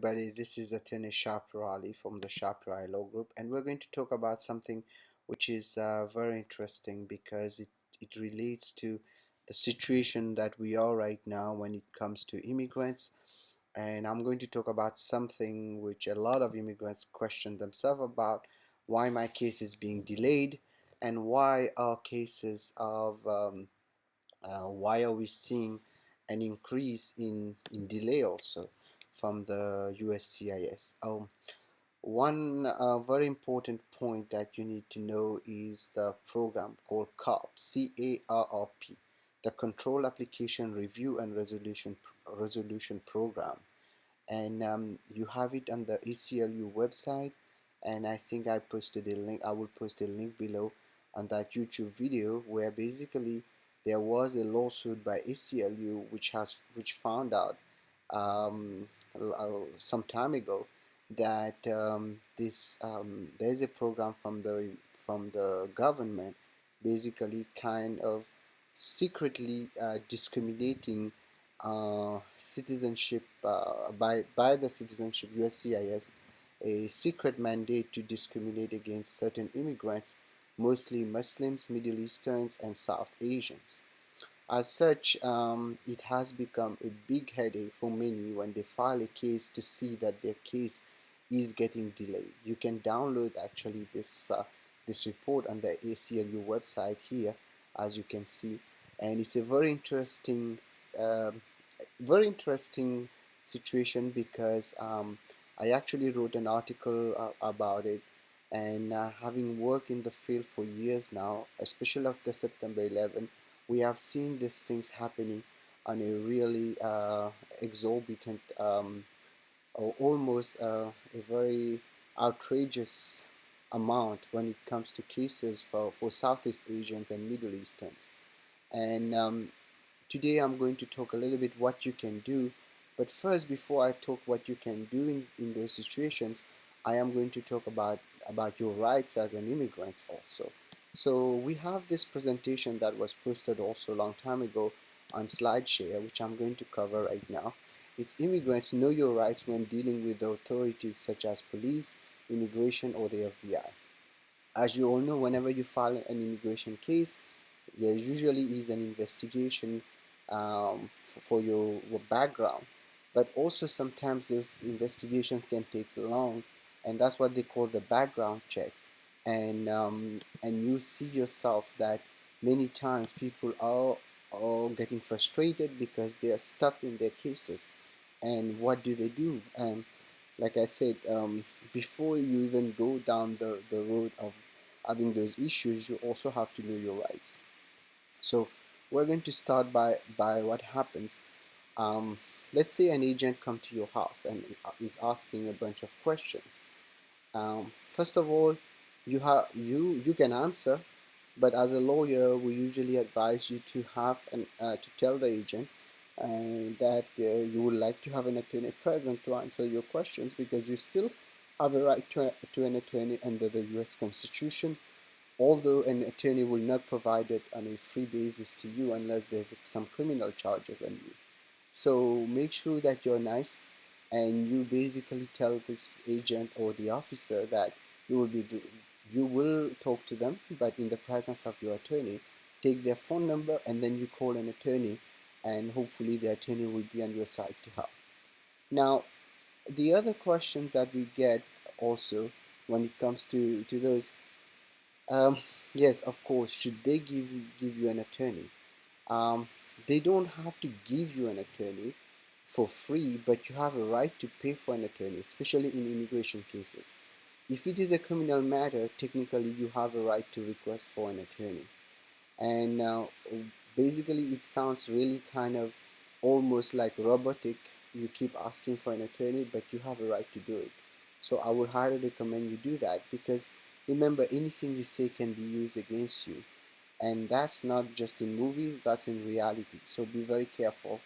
Everybody, this is Attorney Sharp Raleigh from the Sharp Raleigh Law Group, and we're going to talk about something which is very interesting because it relates to the situation that we are right now when it comes to immigrants. And I'm going to talk about something which a lot of immigrants question themselves about: why my case is being delayed, and why our cases of why are we seeing an increase in delay also from the USCIS? One very important point that you need to know is the program called CARP, CARRP, the Control Application Review and Resolution Program, and you have it on the ACLU website. And I think I posted a link. I will post a link below on that YouTube video where basically there was a lawsuit by ACLU which found out um, some time ago that this there's a program from the government basically kind of secretly discriminating citizenship by the citizenship USCIS, a secret mandate to discriminate against certain immigrants, mostly Muslims, Middle Easterns, and South Asians. As such, it has become a big headache for many when they file a case to see that their case is getting delayed. You can download actually this report on the ACLU website here, as you can see, and it's a um, very interesting situation because I actually wrote an article about it, and having worked in the field for years now, especially after September 11, we have seen these things happening on a really exorbitant or almost a very outrageous amount when it comes to cases for Southeast Asians and Middle Easterns. And today I'm going to talk a little bit what you can do. But first, before I talk what you can do in those situations, I am going to talk about your rights as an immigrant also. So we have this presentation that was posted also a long time ago on SlideShare, which I'm going to cover right now. It's Immigrants Know Your Rights When Dealing with the Authorities such as police, immigration, or the FBI. As you all know, whenever you file an immigration case, there usually is an investigation for your background, but also sometimes those investigations can take long, and that's what they call the background check. And you see yourself that many times people are getting frustrated because they are stuck in their cases. And what do they do? Like I said, before you even go down the road of having those issues, you also have to know your rights. So we're going to start by what happens. Um, let's say an agent come to your house and is asking a bunch of questions. First of all, you can answer, but as a lawyer, we usually advise you to have to tell the agent that you would like to have an attorney present to answer your questions because you still have a right to an attorney under the U.S. Constitution, although an attorney will not provide it on a free basis to you unless there's some criminal charges on you. So make sure that you're nice and you basically tell this agent or the officer that you will be you will talk to them, but in the presence of your attorney. Take their phone number and then you call an attorney, and hopefully the attorney will be on your side to help. Now, the other questions that we get also when it comes to those, um, yes, of course, should they give you an attorney? Um, they don't have to give you an attorney for free, but you have a right to pay for an attorney, especially in immigration cases. If it is a criminal matter, technically you have a right to request for an attorney. And basically, it sounds really kind of almost like robotic. You keep asking for an attorney, but you have a right to do it. So I would highly recommend you do that because remember, anything you say can be used against you. And that's not just in movies, that's in reality. So be very careful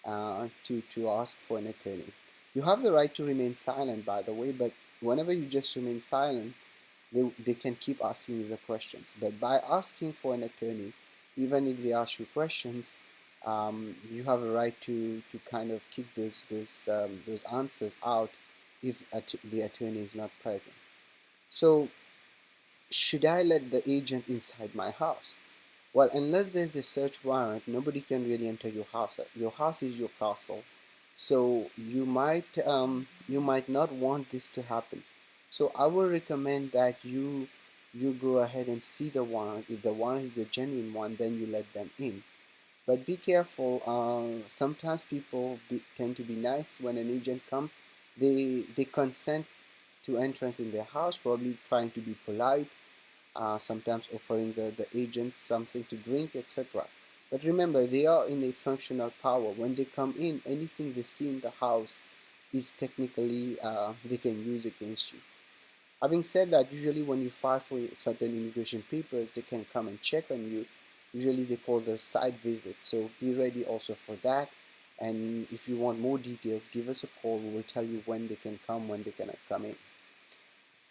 to ask for an attorney. You have the right to remain silent, by the way, but whenever you just remain silent, they can keep asking you the questions. But by asking for an attorney, even if they ask you questions, you have a right to kind of kick those answers out if the attorney is not present. So, should I let the agent inside my house? Well, unless there's a search warrant, nobody can really enter your house. Your house is your castle, so you might not want this to happen. So I would recommend that you go ahead and see the warrant. If the warrant is a genuine one, then you let them in. But be careful. Sometimes people tend to be nice when an agent comes. They consent to entrance in their house, probably trying to be polite, sometimes offering the agents something to drink, etc. But remember, they are in a functional power. When they come in, anything they see in the house is technically they can use against you. Having said that, usually when you file for certain immigration papers, they can come and check on you. Usually they call the site visit. So be ready also for that. And if you want more details, give us a call. We will tell you when they can come, when they cannot come in.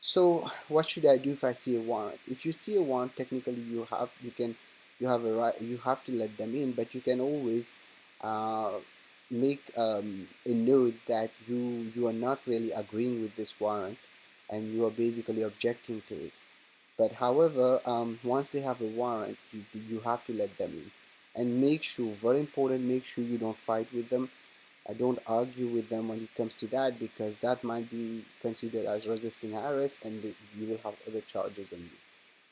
So what should I do if I see a warrant? If you see a warrant, technically you have a right, you have to let them in, but you can always uh, make a note that you are not really agreeing with this warrant, and you are basically objecting to it. But however, once they have a warrant, you have to let them in, and make sure, very important, make sure you don't fight with them. I don't argue with them when it comes to that, because that might be considered as resisting arrest, and you will have other charges on you.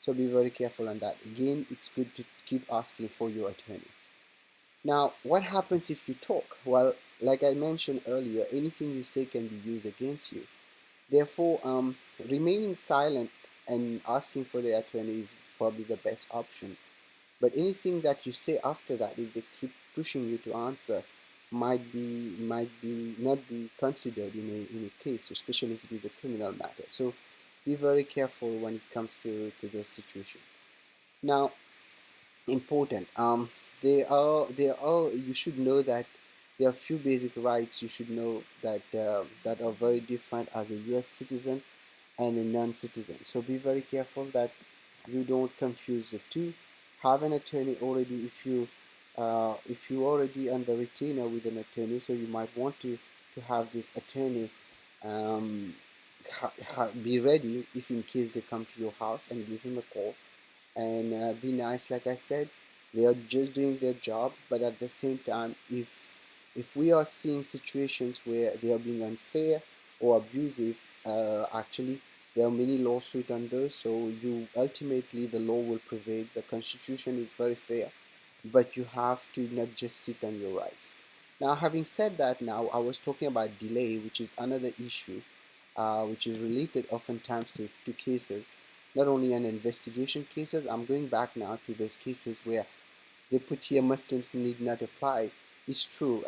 So be very careful on that. Again, it's good to keep asking for your attorney. Now, what happens if you talk? Well, like I mentioned earlier, anything you say can be used against you. Therefore, remaining silent and asking for the attorney is probably the best option. But anything that you say after that, if they keep pushing you to answer, might be not be considered in a case, especially if it is a criminal matter. So be very careful when it comes to those situations. Now, important. There are you should know that there are few basic rights you should know that are very different as a U.S. citizen and a non-citizen. So be very careful that you don't confuse the two. Have an attorney already if you already under retainer with an attorney, so you might want to have this attorney um, be ready if in case they come to your house, and give him a call, and be nice. Like I said, they are just doing their job, but at the same time, if we are seeing situations where they are being unfair or abusive, actually there are many lawsuits on those. So you ultimately the law will prevail. The constitution is very fair, but you have to not just sit on your rights. Now, having said that, now I was talking about delay, which is another issue, which is related oftentimes to cases, not only on investigation cases. I'm going back now to those cases where they put here Muslims need not apply. It's true.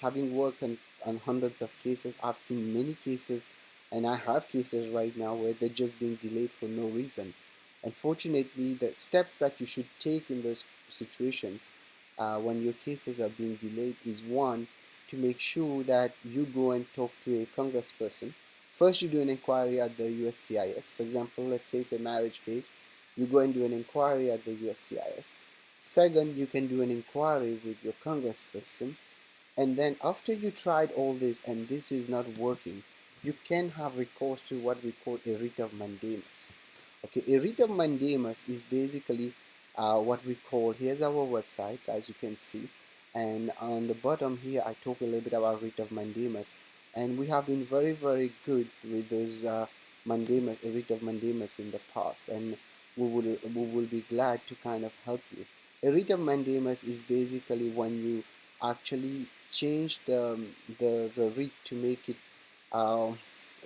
Having worked on hundreds of cases, I've seen many cases, and I have cases right now where they're just being delayed for no reason. Unfortunately, the steps that you should take in those situations when your cases are being delayed is, one, to make sure that you go and talk to a congressperson. First, you do an inquiry at the USCIS. For example, let's say it's a marriage case, you go and do an inquiry at the USCIS. Second, you can do an inquiry with your congressperson. And then after you tried all this and this is not working, you can have recourse to what we call a writ of mandamus. Okay, a writ of mandamus is basically what we call, here's our website, as you can see. And on the bottom here, I talk a little bit about writ of mandamus. And we have been very, very good with those mandamus, writ of mandamus in the past. And we will be glad to kind of help you. A writ of mandamus is basically when you actually change the writ to make it uh,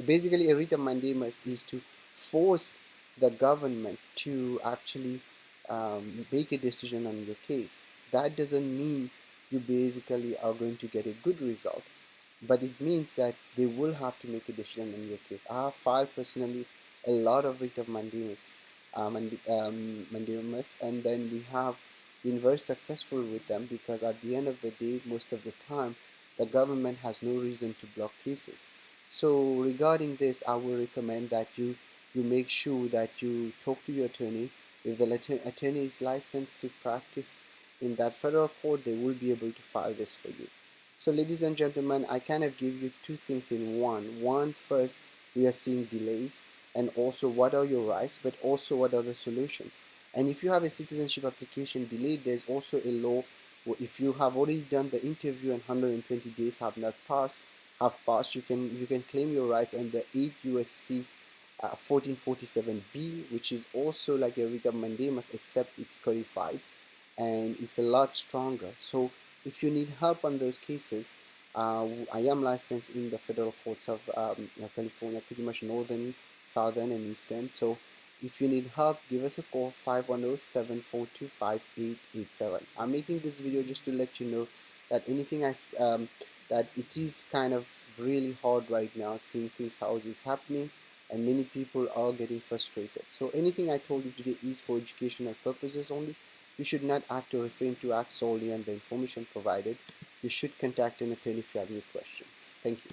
basically a writ of mandamus is to force the government to actually make a decision on your case. That doesn't mean you basically are going to get a good result, but it means that they will have to make a decision on your case. I have filed personally a lot of writ of mandamus, and then we have been very successful with them, because at the end of the day, most of the time, the government has no reason to block cases. So regarding this, I will recommend that you make sure that you talk to your attorney. If the attorney is licensed to practice in that federal court, they will be able to file this for you. So ladies and gentlemen, I kind of give you two things in one. One, first, we are seeing delays, and also what are your rights, but also what are the solutions. And if you have a citizenship application delayed, there's also a law where if you have already done the interview and 120 days have passed, you can claim your rights under 8 USC 1447B, which is also like a writ of mandamus, except it's codified and it's a lot stronger. So if you need help on those cases, I am licensed in the federal courts of California, pretty much northern, southern, and eastern. So if you need help, give us a call, 510-742-5887. I'm making this video just to let you know that that it is kind of really hard right now seeing things how it is happening, and many people are getting frustrated. So anything I told you today is for educational purposes only. You should not act or refrain to act solely on the information provided. You should contact an attorney if you have any questions. Thank you.